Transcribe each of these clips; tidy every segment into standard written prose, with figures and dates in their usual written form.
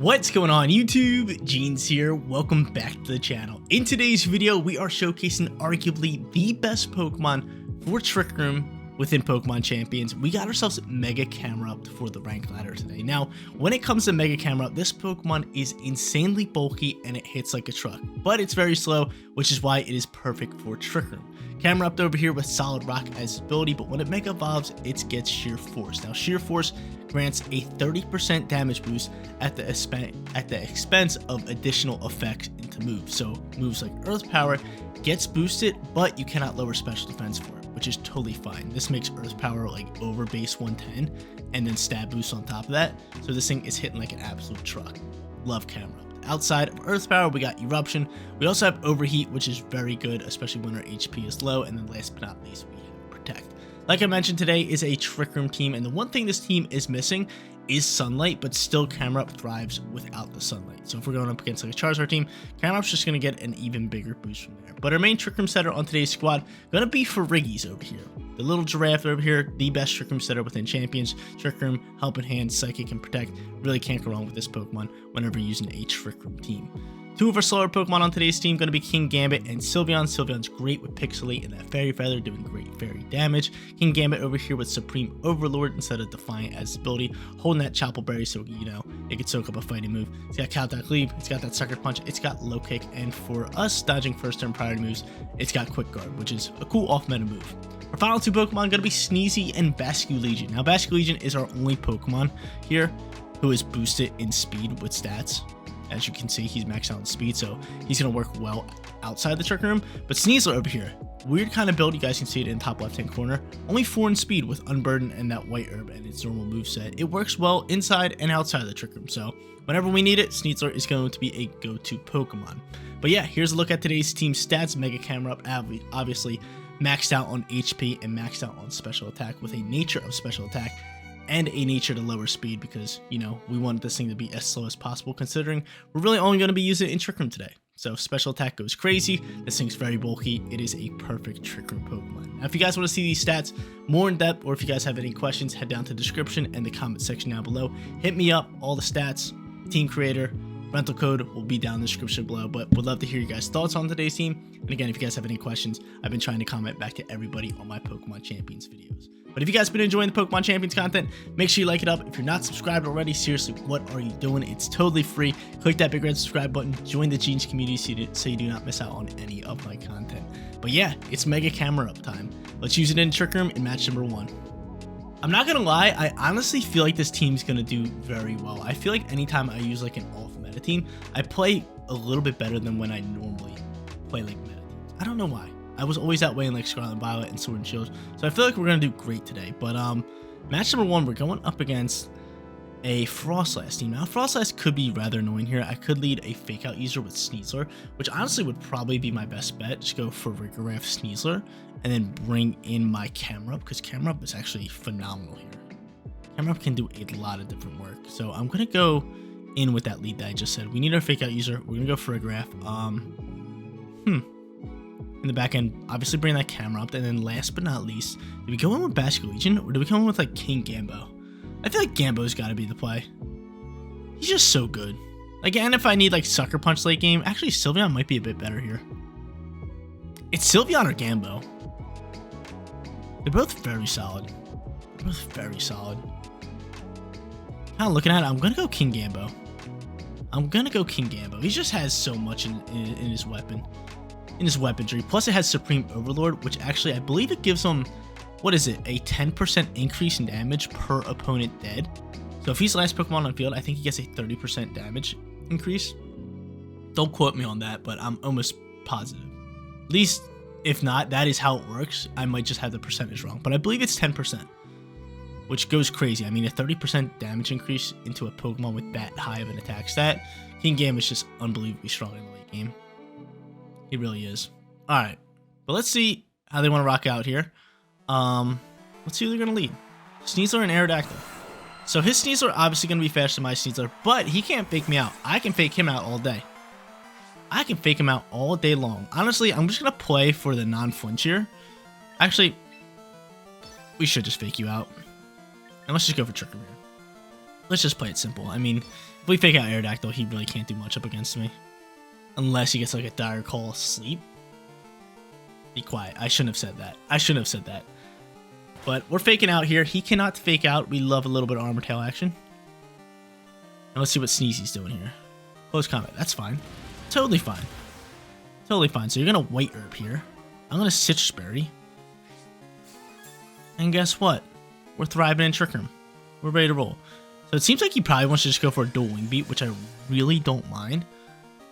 What's going on YouTube? Jeans here, welcome back to the channel. In today's video, we are showcasing arguably the best Pokemon for Trick Room within Pokemon Champions. We got ourselves Mega Camerupt for the rank ladder today. Now, when it comes to Mega Camerupt, this Pokemon is insanely bulky and it hits like a truck, but it's very slow, which is why it is perfect for Trick Room. Camerupt over here with Solid Rock as ability, but when it Mega Evolves, it gets Sheer Force. Now, Sheer Force grants a 30% damage boost at the expense of additional effects into moves. So moves like Earth Power gets boosted, but you cannot lower special defense for it, which is totally fine. This makes Earth Power like over base 110 and then stab boost on top of that. So this thing is hitting like an absolute truck. Love Camerupt. Outside of Earth Power, we got Eruption. We also have Overheat, which is very good, especially when our HP is low. And then last but not least, we have Protect. Like I mentioned, today is a Trick Room team, and the one thing this team is missing is Sunlight, but still Camerupt thrives without the Sunlight. So if we're going up against like a Charizard team, Camerupt's just going to get an even bigger boost from there. But our main Trick Room setter on today's squad going to be Ferriggies over here. The little giraffe over here, the best Trick Room setter within Champions. Trick Room, Helping Hand, Psychic, and Protect. Really can't go wrong with this Pokemon whenever using a Trick Room team. Two of our slower Pokemon on today's team going to be Kingambit and Sylveon. Sylveon's great with Pixelate and that Fairy Feather doing great fairy damage. Kingambit over here with Supreme Overlord instead of Defiant as ability, holding that Chapel Berry so, you know, it could soak up a fighting move. It's got Countdown Cleave, it's got that Sucker Punch, it's got Low Kick, and for us dodging first turn priority moves, it's got Quick Guard, which is a cool off-meta move. Our final two Pokemon going to be Sneasy and Basculegion. Now, Basculegion is our only Pokemon here who is boosted in speed with stats. As you can see, he's maxed out in speed, so he's going to work well outside the Trick Room. But Sneasler over here, weird kind of build. You guys can see it in the top left-hand corner. Only 4 in speed with Unburden and that White Herb and its normal moveset. It works well inside and outside the Trick Room, so whenever we need it, Sneasler is going to be a go-to Pokemon. But yeah, here's a look at today's team stats. Mega Camerupt, obviously maxed out on HP and maxed out on special attack with a nature of special attack and a nature to lower speed because, you know, we want this thing to be as slow as possible considering we're really only going to be using it in Trick Room today. So special attack goes crazy. This thing's very bulky. It is a perfect Trick Room Pokemon. Now, if you guys want to see these stats more in depth, or if you guys have any questions, head down to the description and the comment section down below. Hit me up. All the stats, team creator, rental code will be down in the description below, but would love to hear you guys' thoughts on today's team. And again, if you guys have any questions, I've been trying to comment back to everybody on my Pokemon Champions videos. But if you guys have been enjoying the Pokemon Champions content, make sure you like it up. If you're not subscribed already, seriously, what are you doing? It's totally free. Click that big red subscribe button, join the Jeans community so you do not miss out on any of my content. But yeah, it's Mega Camerupt time. Let's use it in Trick Room in match number 1. I'm not gonna lie, I honestly feel like this team's gonna do very well. I feel like anytime I use like an off-meta team, I play a little bit better than when I normally play like meta teams. I don't know why. I was always that way in like Scarlet and Violet and Sword and Shield, so I feel like we're gonna do great today. But match number 1, we're going up against a Frostlass team. Now, Frostlass could be rather annoying here. I could lead a Fake Out user with Sneasler, which honestly would probably be my best bet. Just go for Rigoraph Sneasler and then bring in my Camerupt, because Camerupt is actually phenomenal here. Camerupt can do a lot of different work. So I'm going to go in with that lead that I just said. We need our Fake Out user. We're going to go for Rigoraph. In the back end, obviously bring that Camerupt. And then last but not least, do we go in with Basculegion or do we come in with like Kingambit? I feel like Gambo's got to be the play. He's just so good. Again, if I need like Sucker Punch late game, actually Sylveon might be a bit better here. It's Sylveon or Gambo. They're both very solid. They're both very solid. Kind of looking at it, I'm going to go Kingambit. I'm going to go Kingambit. He just has so much in his weapon. In his weaponry. Plus it has Supreme Overlord, which actually I believe it gives him, what is it, a 10% increase in damage per opponent dead. So if he's the last Pokemon on field, I think he gets a 30% damage increase. Don't quote me on that, but I'm almost positive. At least, if not, that is how it works. I might just have the percentage wrong, but I believe it's 10%, which goes crazy. I mean, a 30% damage increase into a Pokemon with that high of an attack stat. Kingambit is just unbelievably strong in the late game. He really is. All right, but let's see how they want to rock out here. Let's see who they're going to lead. Sneasler and Aerodactyl. So his Sneasler obviously going to be faster than my Sneasler, but he can't fake me out. I can fake him out all day. I can fake him out all day long. Honestly, I'm just going to play for the non-flinch here. Actually, we should just fake you out. And let's just go for Trick Room here. Let's just play it simple. I mean, if we fake out Aerodactyl, he really can't do much up against me. Unless he gets like a dire call sleep. Be quiet. I shouldn't have said that. I shouldn't have said that. But we're faking out here. He cannot fake out. We love a little bit of Armor Tail action. And let's see what Sneezy's doing here. Close combat. That's fine. Totally fine. Totally fine. So you're going to White Herb here. I'm going to Citrus Berry. And guess what? We're thriving in Trick Room. We're ready to roll. So it seems like he probably wants to just go for a dual Wing Beat, which I really don't mind.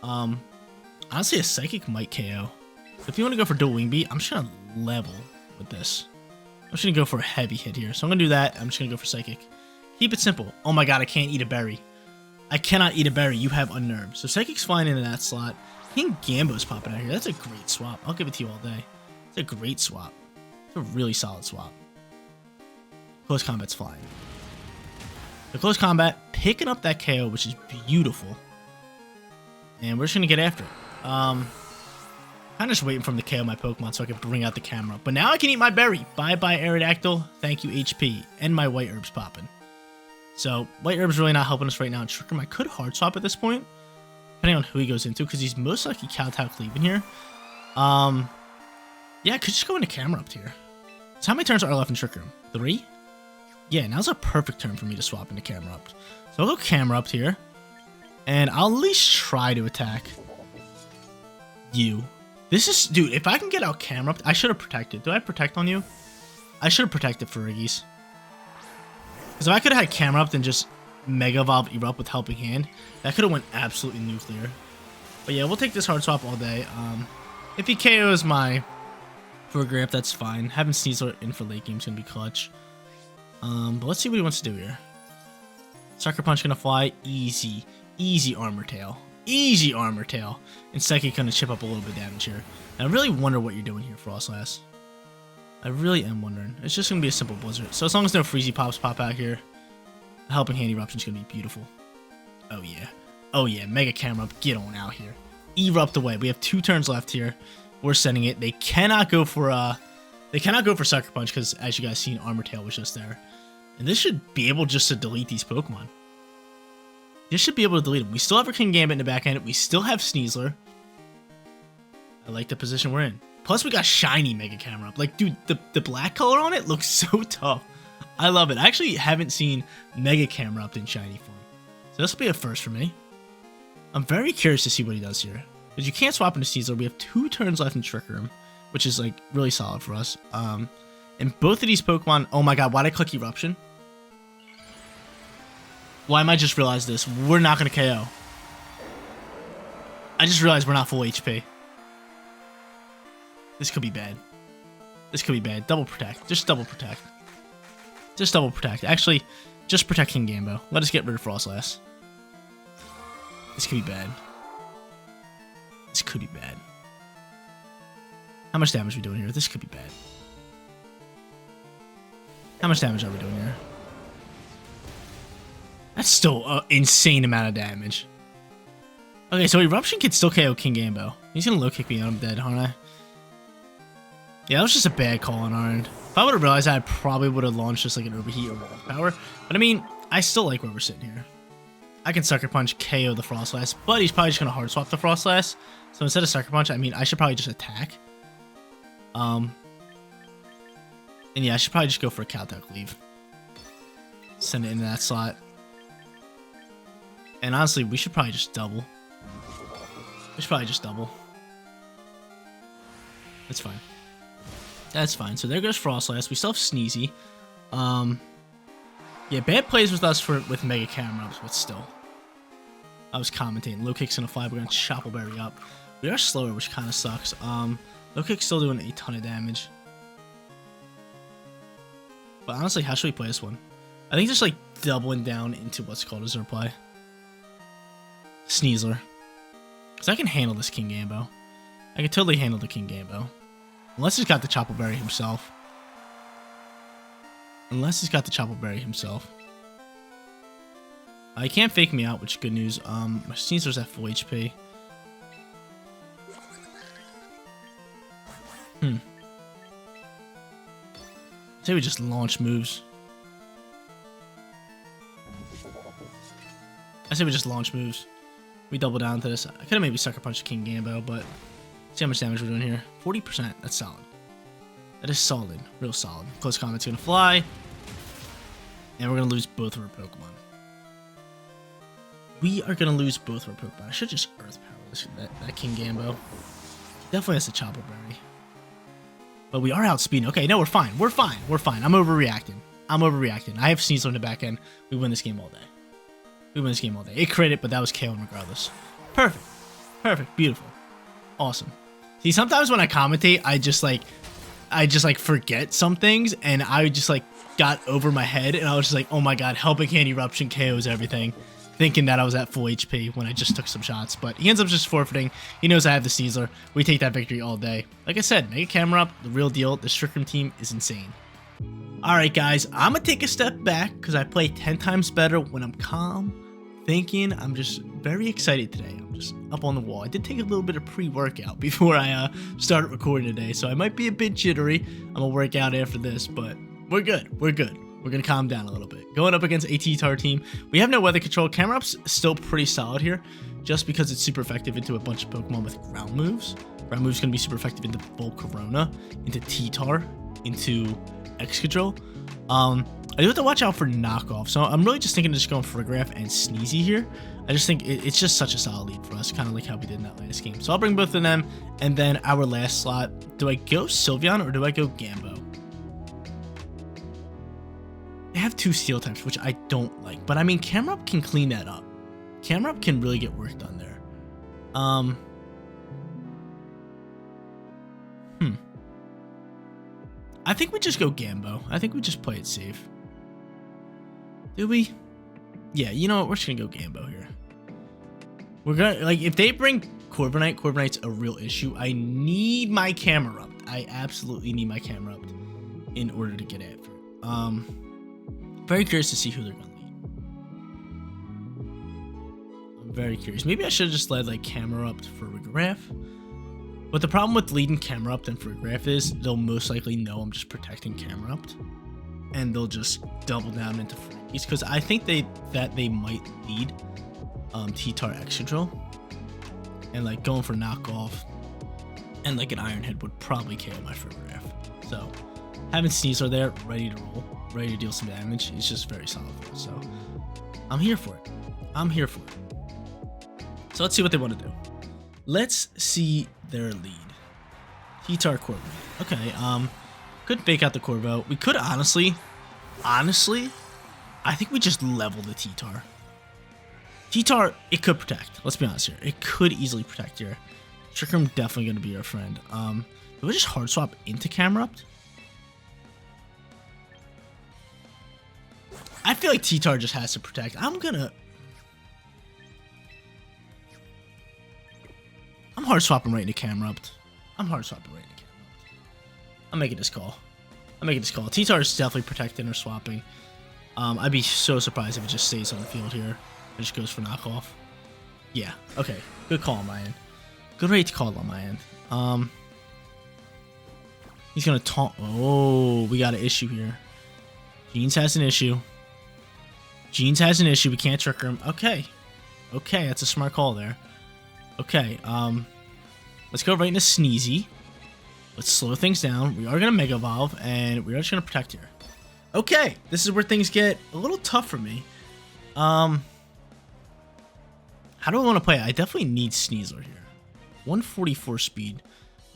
Honestly, a Psychic might KO. So if you want to go for dual Wing Beat, I'm just going to level with this. I'm just going to go for a heavy hit here. So I'm going to do that. I'm just going to go for Psychic. Keep it simple. Oh my god, I can't eat a berry. I cannot eat a berry. You have Unnerved. So Psychic's flying into that slot. I think Gambo's popping out here. That's a great swap. I'll give it to you all day. It's a great swap. It's a really solid swap. Close combat's flying. So close combat, picking up that KO, which is beautiful. And we're just going to get after it. I'm just waiting for him to KO my Pokemon so I can bring out the Camerupt. But now I can eat my berry. Bye-bye, Aerodactyl. Thank you, HP. And my White Herb's popping. So, White Herb's really not helping us right now in Trick Room. I could Hard Swap at this point, depending on who he goes into, because he's most likely Kowtow Cleaving here. Yeah, I could just go into Camerupt here. So how many turns are left in Trick Room? 3? Yeah, now's a perfect turn for me to swap into Camerupt. So I'll go Camerupt here. And I'll at least try to attack you. This is... Dude, if I can get out Camerupt... I should have protected. Do I have Protect on you? I should have protected for Riggies. Because if I could have had Camerupt and just Mega Evolve Erupt with Helping Hand, that could have went absolutely nuclear. But yeah, we'll take this Hard Swap all day. If he KOs my Grip, that's fine. Having Sneasler in for late game is going to be clutch. But let's see what he wants to do here. Sucker Punch going to fly. Easy. Easy Armor Tail. Easy Armor Tail. And Psychic going to chip up a little bit of damage here. And I really wonder what you're doing here, Frostlass. I really am wondering. It's just going to be a simple Blizzard. So as long as no Freezy Pops pop out here, the Helping Hand Eruption is going to be beautiful. Oh yeah. Oh yeah. Mega Camerupt, get on out here. Erupt away. We have 2 turns left here. We're sending it. They cannot go for Sucker Punch because, as you guys seen, Armor Tail was just there. And this should be able just to delete these Pokemon. This should be able to delete them. We still have our King Gambit in the back end. We still have Sneasler. I like the position we're in. Plus, we got shiny Mega Camerupt. Like, dude, the black color on it looks so tough. I love it. I actually haven't seen Mega Camerupt in shiny form. So this will be a first for me. I'm very curious to see what he does here. Because you can't swap into Sneasler. We have 2 turns left in Trick Room, which is, like, really solid for us. And both of these Pokemon... Oh my god, why'd I click Eruption? Why am I just realized this? We're not going to KO. I just realized we're not full HP. This could be bad. This could be bad. Double Protect. Just Double Protect. Just Double Protect. Actually, just protect King Gambo. Let us get rid of Frostlass. This could be bad. This could be bad. How much damage are we doing here? This could be bad. How much damage are we doing here? That's still an insane amount of damage. Okay, so Eruption can still KO King Gambo. He's gonna low kick me and I'm dead, aren't I? Yeah, that was just a bad call on our end. If I would have realized that, I probably would have launched just like an Overheat or Wall Power. But I mean, I still like where we're sitting here. I can Sucker Punch, KO the Frostlass, but he's probably just gonna Hard Swap the Frostlass. So instead of Sucker Punch, I mean, I should probably just attack. And yeah, I should probably just go for a Kowtow Cleave. Send it into that slot. And honestly, we should probably just double. We should probably just double. That's fine. That's fine. So there goes Frostlass. We still have Sneezy. Yeah, bad plays with us with Mega Camerupts, but still. I was commentating. Low kick's gonna fly. We're gonna Choppleberry up. We are slower, which kind of sucks. Low kick's still doing a ton of damage. But honestly, how should we play this one? I think just like doubling down into what's called a Zerplay. Sneasler. Because I can handle this King Gambo. I can totally handle the King Gambo. Unless he's got the Choppleberry himself. Unless he's got the Choppleberry himself. He can't fake me out, which is good news. My Sneasler's at full HP. Say we just launch moves. I say we just launch moves. We double down to this. I could have maybe Sucker Punch King Gambo, but see how much damage we're doing here. 40%. That's solid. That is solid. Real solid. Close Combat's going to fly. And we're going to lose both of our Pokemon. We are going to lose both of our Pokemon. I should just Earth Power that King Gambo. Definitely has a Chopper Berry. But we are outspeeding. Okay, no, we're fine. We're fine. We're fine. I'm overreacting. I have Sneasel in the back end. We win this game all day. It crit, but that was KO regardless. Perfect. Perfect. Beautiful. Awesome. See, sometimes when I commentate, I just forget some things, and I just like got over my head, and I was just like, oh my god, Helping Hand Eruption KOs everything, thinking that I was at full HP when I just took some shots. But he ends up just forfeiting. He knows I have the Sneasler. We take that victory all day. Like I said, Mega Camerupt, the real deal. The Trick Room team is insane. Alright guys, I'm going to take a step back because I play 10 times better when I'm calm, thinking. I'm just very excited today. I'm just up on the wall. I did take a little bit of pre-workout before I started recording today, so I might be a bit jittery. I'm going to work out after this, but we're good. We're good. We're going to calm down a little bit. Going up against a T-Tar team. We have no weather control. Camerupt's still pretty solid here, just because it's super effective into a bunch of Pokemon with ground moves. Ground moves going to be super effective into Volcarona, into T-Tar, into Excadrill. I do have to watch out for knockoff, so I'm really just thinking of just going Farigiraf and Sneasy here. I just think it's just such a solid lead for us, kind of like how we did in that last game. So I'll bring both of them, and then our last slot. Do I go Sylveon or do I go Gambo? They have two Steel types, which I don't like, but I mean, Camerupt can clean that up. Camerupt can really get work done there. I think we just go Gambo. I think we just play it safe. Do we? Yeah, you know what? We're just gonna go Gambo here. We're gonna, like, if they bring Corviknight, Corviknight's a real issue. I need my Camerupt. I absolutely need my Camerupt in order to get after it. Very curious to see who they're gonna lead. I'm very curious. Maybe I should have just led like Camerupt for Farigiraf. But the problem with leading Camerupt and Farigiraf is they'll most likely know I'm just protecting Camerupt, and they'll just double down into Freakies, because I think that they might lead T-Tar Excadrill, and like going for knockoff and like an Iron Head would probably KO my Farigiraf. So having Sneasler there, ready to roll, ready to deal some damage, is just very solid for us. So I'm here for it. I'm here for it. So let's see what they want to do. Let's see their lead. T-Tar Corvo. Okay, could fake out the Corvo. We could honestly, I think we just level the T-Tar. T-Tar, it could protect. Let's be honest here. It could easily protect here. Trick Room definitely going to be our friend. Do we just hard swap into Camerupt? I feel like T-Tar just has to protect. I'm hard swapping right into Camerupt. I'm making this call. T-Tar is definitely protecting or swapping. I'd be so surprised if it just stays on the field here. It just goes for knockoff. Yeah, okay. Good call on my end. Good rate to call on my end. He's gonna taunt. Oh, we got an issue here. Jeans has an issue. We can't trick him. Okay, that's a smart call there. Okay, let's go right into Sneasy. Let's slow things down. We are going to Mega Evolve, and we're just going to protect here. Okay, this is where things get a little tough for me. How do I want to play it? I definitely need Sneasler here. 144 speed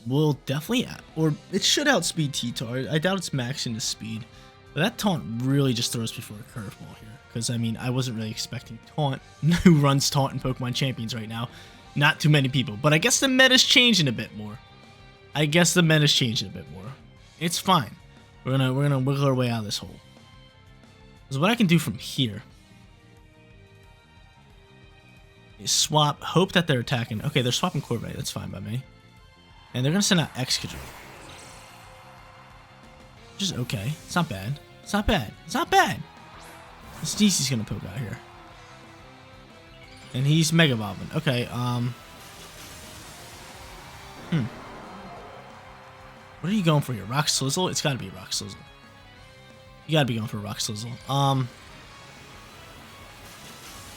will definitely, or it should outspeed T-Tar. I doubt it's maxing the speed. But that taunt really just throws me for a curveball here. Because, I mean, I wasn't really expecting taunt. Who runs taunt in Pokemon Champions right now? Not too many people. But I guess the meta's changing a bit more. It's fine. We're gonna wiggle our way out of this hole. Because what I can do from here is swap, hope that they're attacking. Okay, they're swapping Corviknight. That's fine by me. And they're gonna send out Excadrill. Which is okay. It's not bad. Sneasy's gonna poke out here. And he's Mega Evolving. Okay, what are you going for here? Rock Slizzle? It's gotta be a Rock Slizzle. You gotta be going for a Rock Slizzle.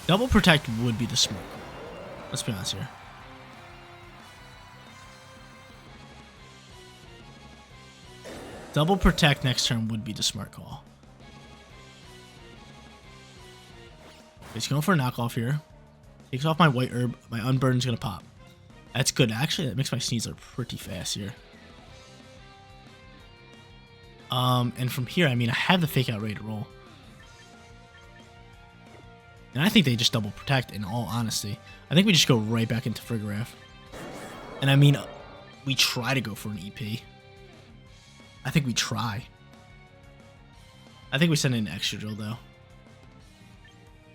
Double protect would be the smart call. Let's be honest here. Double protect next turn would be the smart call. He's going for a knockoff here. Takes off my white herb. My unburden's gonna pop. That's good. Actually, that makes my Sneasler pretty fast here. And from here, I mean, I have the fake out ready to roll. And I think they just double protect, in all honesty. I think we just go right back into Farigiraf. And I mean, we try to go for an EP. I think we try. I think we send in an extra drill, though.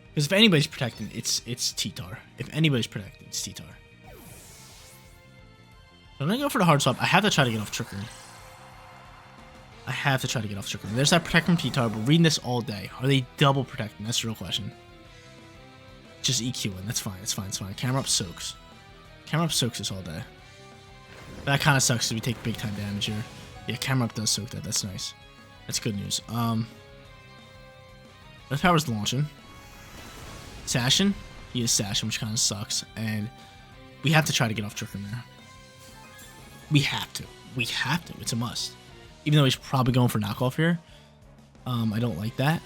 Because if anybody's protecting, it's T-Tar. If anybody's protecting, it's T-Tar. So I'm going to go for the hard swap. I have to try to get off Trick Room. I have to try to get off Trick Room. There's that protect from T-Tar. We're reading this all day. Are they double protecting? That's the real question. Just EQing. That's fine. It's fine. It's fine. Camerupt soaks. Camerupt soaks this all day. That kind of sucks because we take big time damage here. Yeah, Camerupt does soak that. That's nice. That's good news. Earth Power's launching. Sashing. He is Sashing, which kind of sucks. And we have to try to get off Trick Room there. We have to. We have to. It's a must. Even though he's probably going for knockoff here. I don't like that.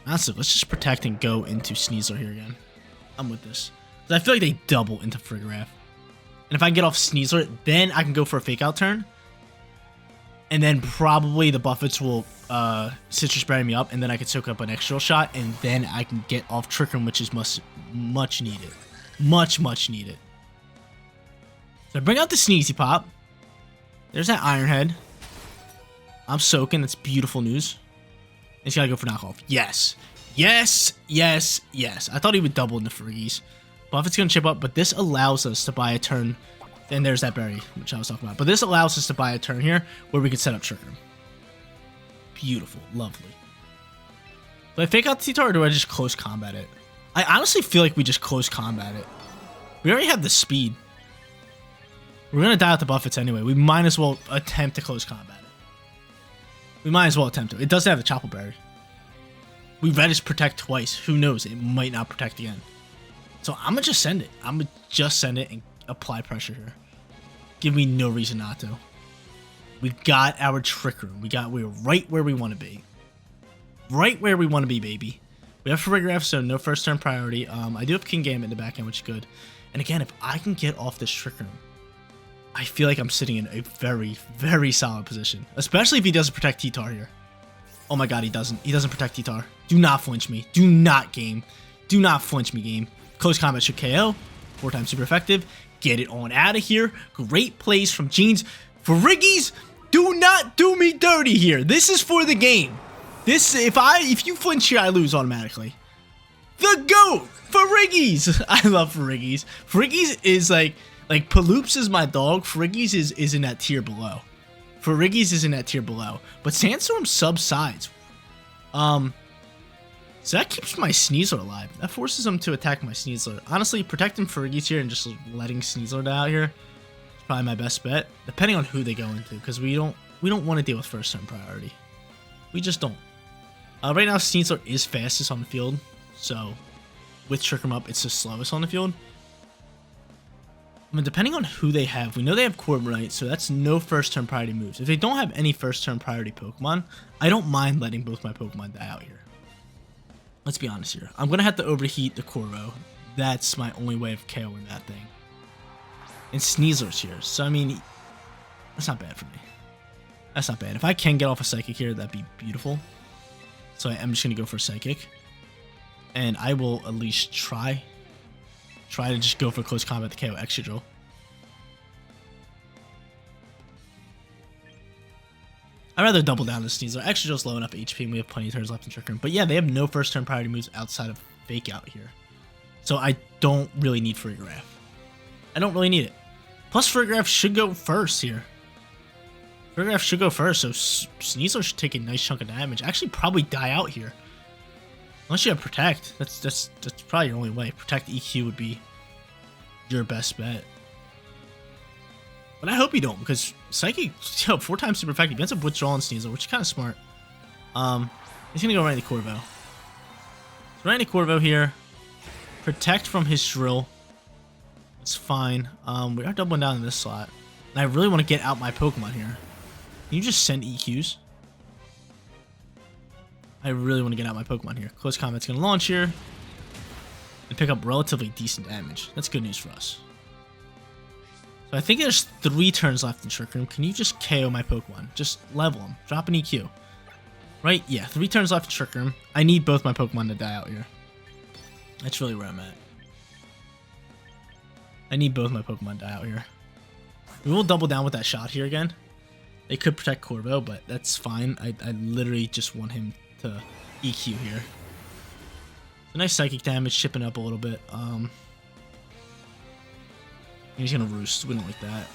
Honestly, let's just protect and go into Sneasler here again. I'm with this. I feel like they double into Farigiraf. And if I can get off Sneasler, then I can go for a fake out turn. And then probably the Buffets will Citrus Berry me up, and then I can soak up an extra shot, and then I can get off Trick Room, which is much needed. Much needed. So I bring out the Sneezy Pop. There's that Iron Head. I'm soaking. That's beautiful news. And he's got to go for knockoff. Yes. Yes. Yes. Yes. I thought he would double into Friggies. Buffet's going to chip up, but this allows us to buy a turn. And there's that berry, which I was talking about. But this allows us to buy a turn here where we can set up Trick Room. Beautiful. Lovely. Do I fake out the T-Tar or do I just close combat it? I honestly feel like we just close combat it. We already have the speed. We're going to die out the Buffets anyway. We might as well attempt to close combat it. We might as well attempt to. It doesn't have the Chapel Berry. We read his protect twice. Who knows? It might not protect again. So I'm going to just send it. I'm going to just send it and apply pressure here. Give me no reason not to. We got our Trick Room. We're right where we want to be. Right where we want to be, baby. We have Farigiraf, so no first turn priority. I do have King Gambit in the back end, which is good. And again, if I can get off this Trick Room, I feel like I'm sitting in a very solid position. Especially if he doesn't protect T-Tar here. Oh my god, he doesn't. He doesn't protect T-Tar. Do not flinch me. Do not game. Do not flinch me, game. Close combat should KO. 4 times super effective. Get it on out of here. Great plays from Jeans. Friggies, do not do me dirty here. This is for the game. This, if you flinch here, I lose automatically. The GOAT! Friggies! I love Friggies. Friggies is like Paloops is my dog. Friggies is in that tier below. Friggies is in that tier below. But Sandstorm subsides. So that keeps my Sneasler alive. That forces him to attack my Sneasler. Honestly, protecting Friggies here and just letting Sneasler die out here is probably my best bet. Depending on who they go into, because we don't want to deal with first turn priority. We just don't. Right now, Sneasler is fastest on the field. So with Trick Room up, it's the slowest on the field. I mean, depending on who they have, we know they have Corviknight, so that's no first turn priority moves. If they don't have any first turn priority Pokemon, I don't mind letting both my Pokemon die out here. Let's be honest here. I'm going to have to overheat the Corvo. That's my only way of KOing that thing. And Sneasler's here, so I mean, that's not bad for me. That's not bad. If I can get off a Psychic here, that'd be beautiful. So I'm just going to go for a Psychic. And I will at least try to just go for close combat to KO extra drill. I'd rather double down the Sneasler. Extra drill's low enough HP and we have plenty of turns left in Trick Room. But yeah, they have no first turn priority moves outside of Fake Out here. So I don't really need Farigiraf. I don't really need it. Plus Farigiraf should go first here. Farigiraf should go first, so Sneasler should take a nice chunk of damage. Actually probably die out here. Unless you have Protect. That's probably your only way. Protect EQ would be your best bet. But I hope you don't, because Psychic, 4 times super effective. He ends up withdrawing Sneasel, which is kind of smart. He's gonna go right into Corvo. Right into Corvo here. Protect from his drill. It's fine. We are doubling down in this slot. And I really want to get out my Pokemon here. Can you just send EQs? I really want to get out my Pokemon here. Close Combat's gonna launch here. And pick up relatively decent damage. That's good news for us. So I think there's 3 turns left in Trick Room. Can you just KO my Pokemon? Just level them. Drop an EQ. Right? Yeah, 3 turns left in Trick Room. I need both my Pokemon to die out here. That's really where I'm at. I need both my Pokemon to die out here. We will double down with that shot here again. They could protect Corvo, but that's fine. I literally just want him to EQ here. A nice psychic damage, shipping up a little bit. He's gonna roost. We don't like that.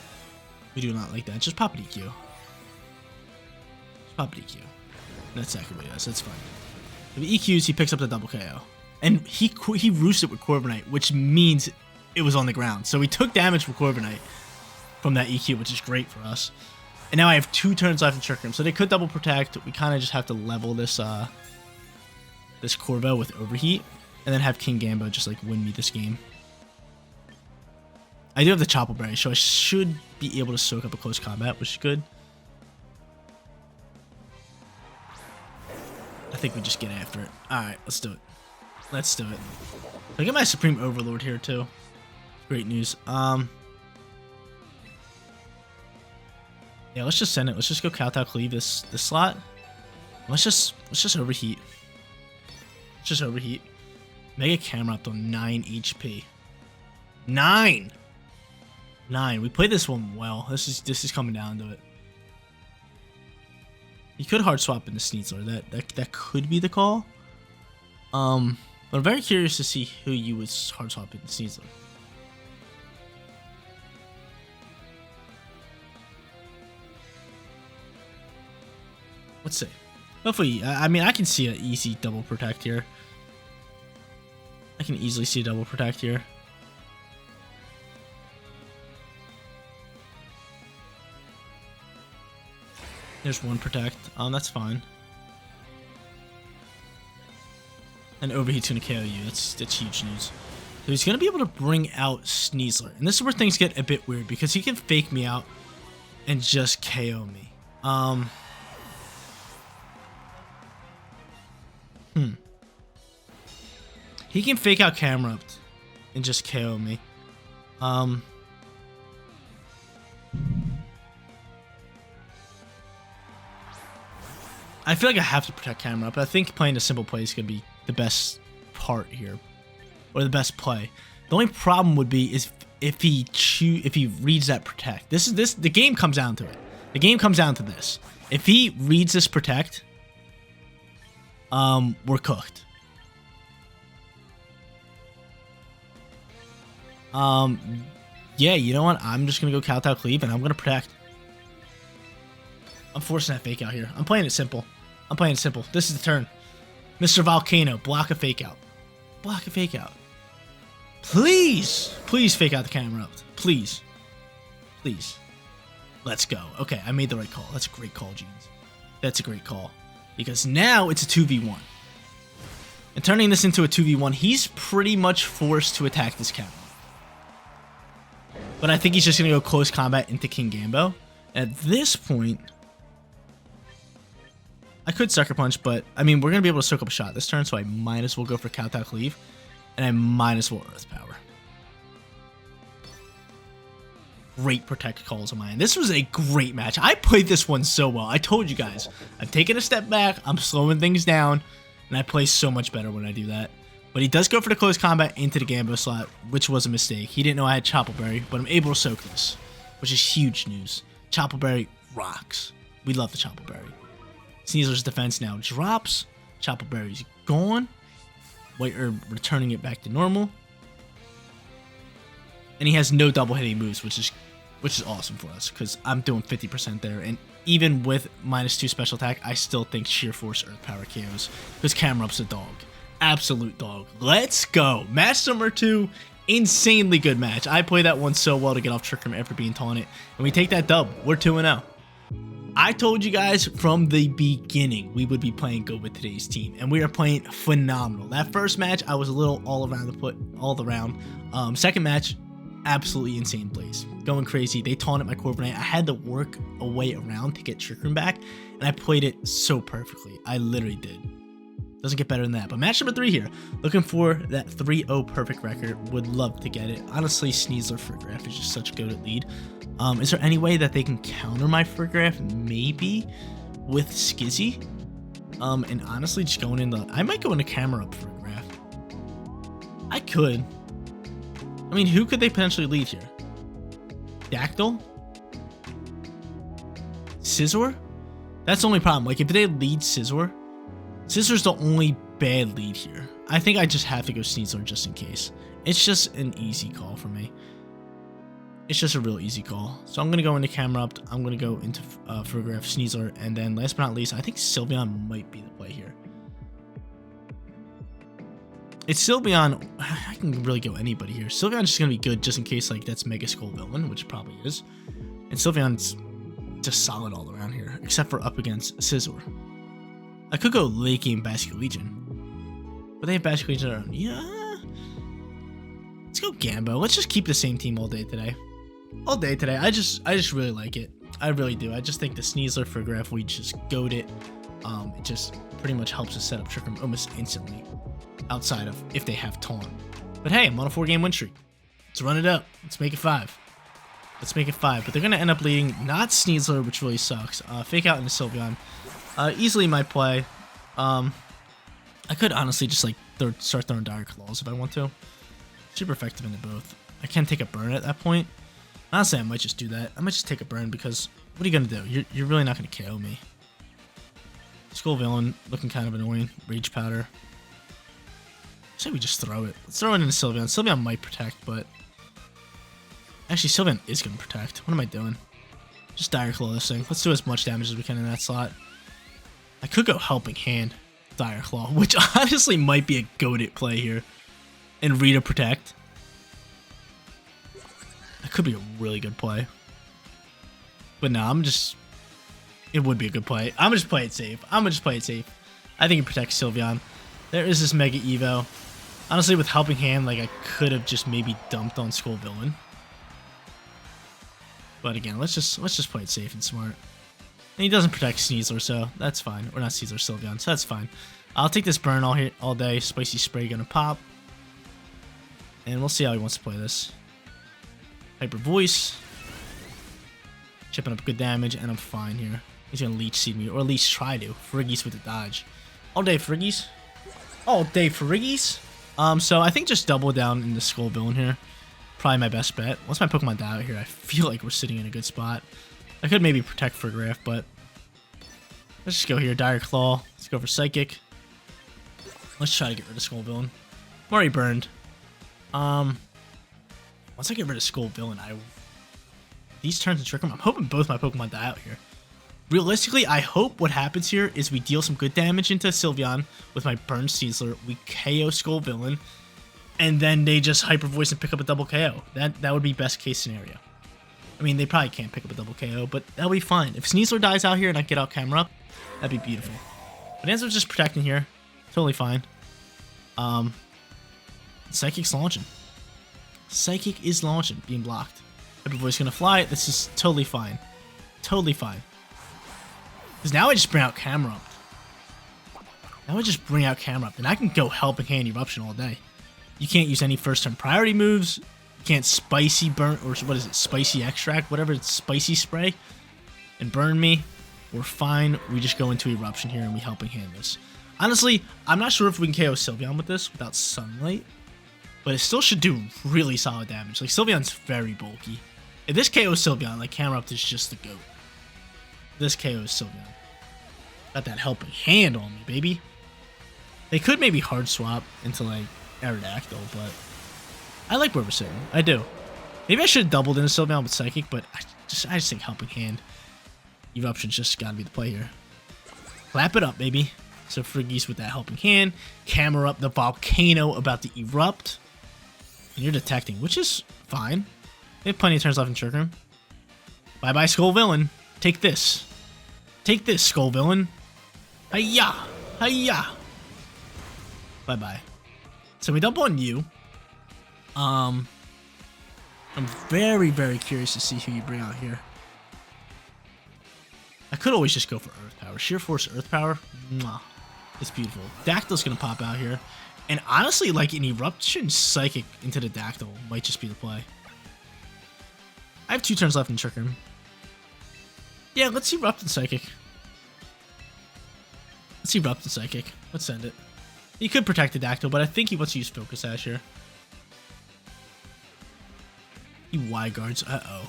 We do not like that. Just pop an EQ. Just pop an EQ. That's exactly what he does. That's fine. If he EQs, he picks up the double KO. And he roosted with Corviknight, which means it was on the ground. So we took damage from Corviknight from that EQ, which is great for us. And now I have 2 turns left in Trick Room. So they could double protect. We kind of just have to level this this Corvo with Overheat. And then have King Gambo just like win me this game. I do have the Chople Berry, so I should be able to soak up a close combat, which is good. I think we just get after it. Alright, let's do it. Let's do it. I get my Supreme Overlord here too. Great news. Yeah, let's just send it. Let's just go Kowtow Cleave this slot. Let's just overheat. Let's just overheat. Mega Camerupt on 9 HP. 9! 9. We played this one well. This is coming down to it. You could hard swap into Sneasler. That could be the call. But I'm very curious to see who you would hard swap into Sneasler. Let's see. Hopefully, I mean, I can see an easy double protect here. I can easily see a double protect here. There's 1 protect. That's fine. And Overheat's gonna KO you. That's huge news. So he's gonna be able to bring out Sneasler. And this is where things get a bit weird because he can fake me out and just KO me. He can fake out Camerupt and just KO me. I feel like I have to protect Camerupt, but I think playing a simple play is going to be the best part here. Or the best play. The only problem would be is if he reads that protect. The game comes down to it. The game comes down to this. If he reads this protect, we're cooked. Yeah, you know what? I'm just gonna go Kowtow Cleave and I'm gonna protect. I'm forcing that fake out here. I'm playing it simple. I'm playing it simple. This is the turn. Mr. Volcano, block a fake out. Block a fake out. Please! Please fake out the Camerupt. Please. Please. Let's go. Okay, I made the right call. That's a great call, Jeans. That's a great call. Because now it's a 2v1. And turning this into a 2v1, he's pretty much forced to attack this Camerupt. But I think he's just going to go close combat into King Gambo. At this point, I could Sucker Punch, but I mean, we're going to be able to soak up a shot this turn, so I might as well go for Kowtow Cleave. And I might as well Earth Power. Great protect calls on my end. This was a great match. I played this one so well. I told you guys, I'm taking a step back, I'm slowing things down, and I play so much better when I do that. But he does go for the close combat into the Gambo slot, which was a mistake. He didn't know I had Chople Berry, but I'm able to soak this, which is huge news. Chople Berry rocks. We love the Chople Berry. Sneasler's defense now drops. Chople Berry's gone. White Herb returning it back to normal. And he has no double hitting moves, which is awesome for us, because I'm doing 50% there. And even with -2 special attack, I still think Sheer Force Earth Power KOs, because Camrupt's a dog. Absolute dog. Let's go. Match number 2 Insanely good match. I played that one so well to get off Trick Room after being taunted. And we take that dub. We're 2-0. I told you guys from the beginning we would be playing good with today's team, and we are playing phenomenal. That first match, I was a little all around. Second match, absolutely insane plays, going crazy. They taunted my Corviknight. I had to work a way around to get Trick Room back, and I played it so perfectly. I literally did. Doesn't get better than that. But match number 3 here, looking for that 3-0 perfect record. Would love to get it. Honestly, Sneasler Farigiraf is just such a good lead. Is there any way that they can counter my Farigiraf? Maybe with Skizzy. And honestly, just going into, I might go into Camerupt Farigiraf. I could. I mean, who could they potentially lead here? Dactyl? Scizor? That's the only problem. Like, if they lead Scizor, Scissor's the only bad lead here. I think I just have to go Sneasler just in case. It's just an easy call for me. It's just a real easy call. So I'm going to go into Camerupt. I'm going to go into Farigiraf, Sneasler, and then last but not least, I think Sylveon might be the play here. It's Sylveon. I can really go anybody here. Sylveon's just going to be good just in case like that's Mega Skull Villain, which it probably is. And Sylveon's just solid all around here, except for up against Scizor. I could go late game Basket Legion, but they have Basket Legion on. Yeah. Let's go Gambo. Let's just keep the same team all day today. All day today. I just really like it. I really do. I just think the Sneasler Farigiraf, we just goat it. It just pretty much helps us set up Trick Room almost instantly, outside of if they have Taunt. But hey, I'm on a 4-game win streak. Let's run it up. Let's make it 5. Let's make it 5. But they're gonna end up leading not Sneasler, which really sucks. Fake out into Sylveon. Easily my play. I could honestly just like start throwing Dire Claws if I want to. Super effective into both. I can take a burn at that point. Honestly, I might just do that. I might just take a burn because what are you gonna do? You're really not gonna KO me. Skull Villain looking kind of annoying. Rage Powder. Say we just throw it. Let's throw it into Sylveon. Sylveon might protect, but actually Sylveon is gonna protect. What am I doing? Just Dire Claw this thing. Let's do as much damage as we can in that slot. I could go Helping Hand, Dire Claw, which honestly might be a goated play here. And Rita Protect. That could be a really good play. But no, it would be a good play. I'm gonna just play it safe. I think it protects Sylveon. There is this Mega Evo. Honestly, with Helping Hand, like I could have just maybe dumped on Skull Villain. But again, let's just play it safe and smart. And he doesn't protect Sneasler, so that's fine. Or not Sneasler, Sylveon, so that's fine. I'll take this burn all day. Spicy Spray gonna pop. And we'll see how he wants to play this. Hyper Voice. Chipping up good damage, and I'm fine here. He's gonna Leech Seed me, or at least try to. Friggies with the dodge. All day Friggies. All day Friggies. So I think just double down in the Skull Villain here. Probably my best bet. Once my Pokemon die out here, I feel like we're sitting in a good spot. I could maybe protect Farigiraf, but let's just go here. Dire Claw. Let's go for Psychic. Let's try to get rid of Skull Villain. I'm already burned. Once I get rid of Skull Villain, these turns in Trick Room, I'm hoping both my Pokemon die out here. Realistically, I hope what happens here is we deal some good damage into Sylveon with my Burn Sneasler. We KO Skull Villain, and then they just Hyper Voice and pick up a double KO. That would be best case scenario. I mean, they probably can't pick up a double KO, but that'll be fine. If Sneasler dies out here and I get out Camerupt, that'd be beautiful. But ends up just protecting here. Totally fine. Psychic's launching. Psychic is launching, being blocked. Hyper Voice gonna fly. This is totally fine. Totally fine. Because now I just bring out Camerupt. And I can go Helping Hand Eruption all day. You can't use any first turn priority moves. You can't Spicy Burn, or what is it? Spicy Extract, whatever it's Spicy Spray, and burn me. We're fine. We just go into Eruption here and we Helping Hand this. Honestly, I'm not sure if we can KO Sylveon with this without Sunlight, but it still should do really solid damage. Like, Sylveon's very bulky. If this KOs Sylveon, like, Camerupt is just the GOAT. This KOs Sylveon. Got that Helping Hand on me, baby. They could maybe hard swap into, like, Aerodactyl, but I like where we're sitting. I do. Maybe I should have doubled into Sylveon with Psychic, but I just think Helping Hand Eruption's just gotta be the play here. Clap it up, baby. So Friggies with that Helping Hand. Camerupt, the Volcano about to erupt. And you're detecting, which is fine. They have plenty of turns left in Trick Room. Bye-bye, Skull Villain. Take this. Take this, Skull Villain. Hiya! Hiya! Bye-bye. So we double on you. I'm very, very curious to see who you bring out here. I could always just go for Earth Power. Sheer Force Earth Power. Mwah. It's beautiful. Dactyl's gonna pop out here. And honestly, like an Eruption Psychic into the Dactyl might just be the play. I have 2 turns left in Trick Room. Yeah, let's Erupt and Psychic. Let's Erupt and Psychic. Let's send it. He could protect the Dactyl, but I think he wants to use Focus Sash here. He Y-Guards. Uh-oh.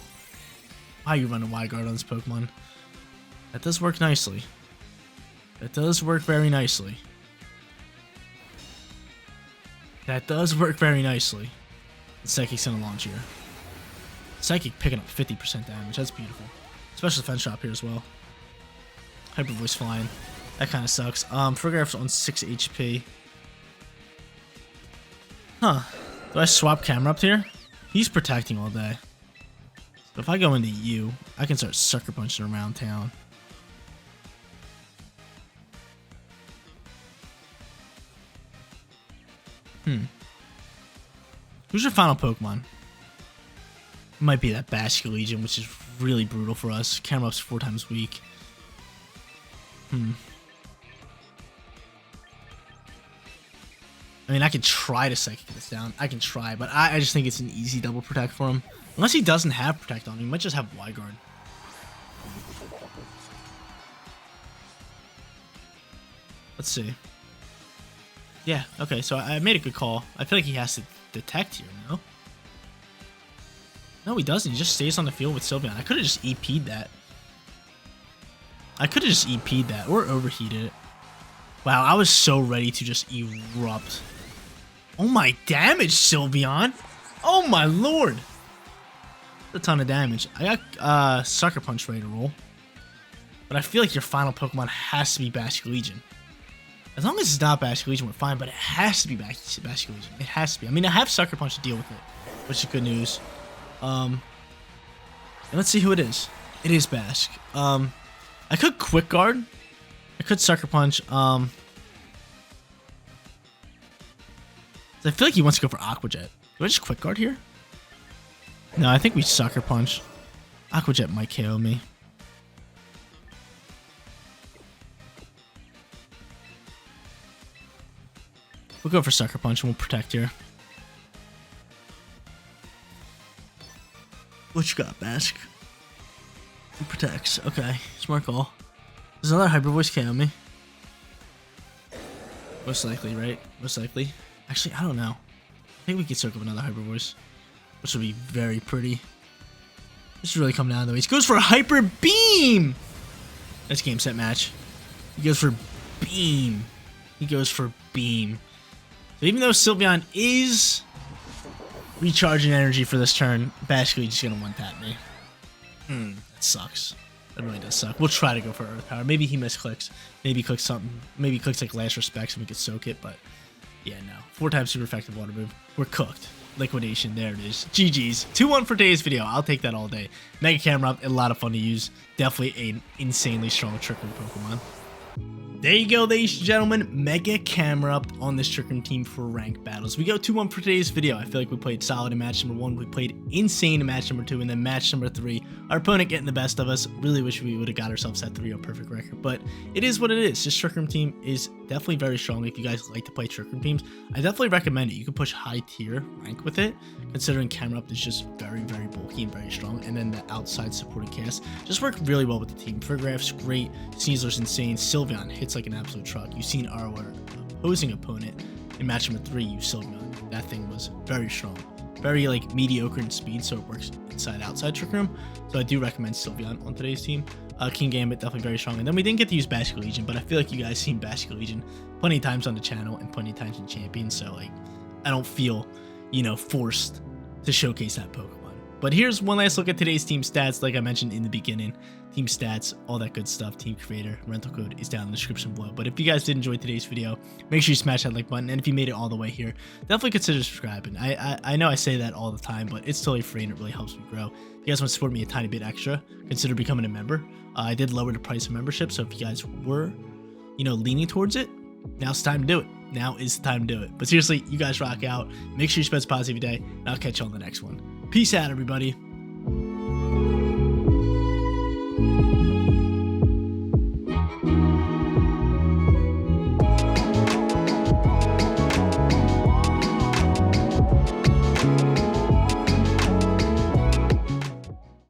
Why are you running Y-Guard on this Pokemon? That does work nicely. That does work very nicely. That does work very nicely. The Psychic's gonna launch here. Psychic picking up 50% damage. That's beautiful. Special defense drop here as well. Hyper Voice flying. That kind of sucks. Farigiraf's on 6 HP. Huh. Do I swap Camerupt here? He's protecting all day. So if I go into you, I can start sucker punching around town. Who's your final Pokemon? It might be that Basculegion, which is really brutal for us. Camerupt's 4 times weak. I mean, I could try to Psychic this down. I can try, but I just think it's an easy double protect for him. Unless he doesn't have protect on him, he might just have Y-Guard. Let's see. Yeah, okay, so I made a good call. I feel like he has to detect here, no? No, he doesn't. He just stays on the field with Sylveon. I could have just EP'd that. I could have just EP'd that or overheated it. Wow, I was so ready to just erupt. Oh my damage, Sylveon! Oh my lord! That's a ton of damage. I got Sucker Punch ready to roll. But I feel like your final Pokemon has to be Basculegion. As long as it's not Basculegion, we're fine, but it has to be Basculegion. It has to be. I mean, I have Sucker Punch to deal with it, which is good news. And let's see who it is. It is Bask. I could Quick Guard. I could Sucker Punch. I feel like he wants to go for Aqua Jet. Do I just Quick Guard here? No, I think we Sucker Punch. Aqua Jet might KO me. We'll go for Sucker Punch and we'll protect here. What you got, Bask? He protects. Okay, smart call. Does another Hyper Voice KO me? Most likely, right? Most likely. Actually, I don't know. I think we could circle another Hyper Voice, which would be very pretty. This is really coming down though. He goes for a Hyper Beam! That's game, set, match. He goes for Beam. He goes for Beam. So even though Sylveon is recharging energy for this turn, Basculegion just gonna one-tap me. That sucks. That really does suck. We'll try to go for Earth Power. Maybe he misclicks. Maybe he clicks something. Maybe he clicks like Last Respects and we could soak it, but yeah, no. 4 times super effective water move. We're cooked. Liquidation. There it is. GG's. 2-1 for today's video. I'll take that all day. Mega Camerupt, a lot of fun to use. Definitely an insanely strong Trick Room Pokemon. There you go, ladies and gentlemen. Mega Camerupt on this Trick Room team for ranked battles. We go 2-1 for today's video. I feel like we played solid in match number 1. We played insane in match number 2. And then match number 3, our opponent getting the best of us. Really wish we would have got ourselves that 3-0 perfect record. But it is what it is. This Trick Room team is definitely very strong. If you guys like to play Trick Room teams, I definitely recommend it. You can push high tier rank with it, considering Camerupt is just very, very bulky and very strong. And then the outside supporting cast just work really well with the team. Farigiraf's great. Sneasler's insane. Sylveon hits like an absolute truck. You've seen our opposing opponent in match number 3 use Sylveon. That thing was very strong. Very like mediocre in speed, so it works inside outside Trick Room. So I do recommend Sylveon on today's team. King Gambit definitely very strong. And then we didn't get to use Basculegion, but I feel like you guys seen Basculegion plenty of times on the channel and plenty of times in Champions. So like I don't feel, you know, forced to showcase that Pokemon. But here's one last look at today's team stats. Like I mentioned in the beginning, team stats, all that good stuff, team creator, rental code is down in the description below. But if you guys did enjoy today's video, make sure you smash that like button. And if you made it all the way here, definitely consider subscribing. I know I say that all the time, but it's totally free and it really helps me grow. If you guys want to support me a tiny bit extra, consider becoming a member. I did lower the price of membership, so if you guys were, leaning towards it, now's the time to do it. Now is the time to do it. But seriously, you guys rock out. Make sure you spend a positive day, and I'll catch you on the next one. Peace out, everybody.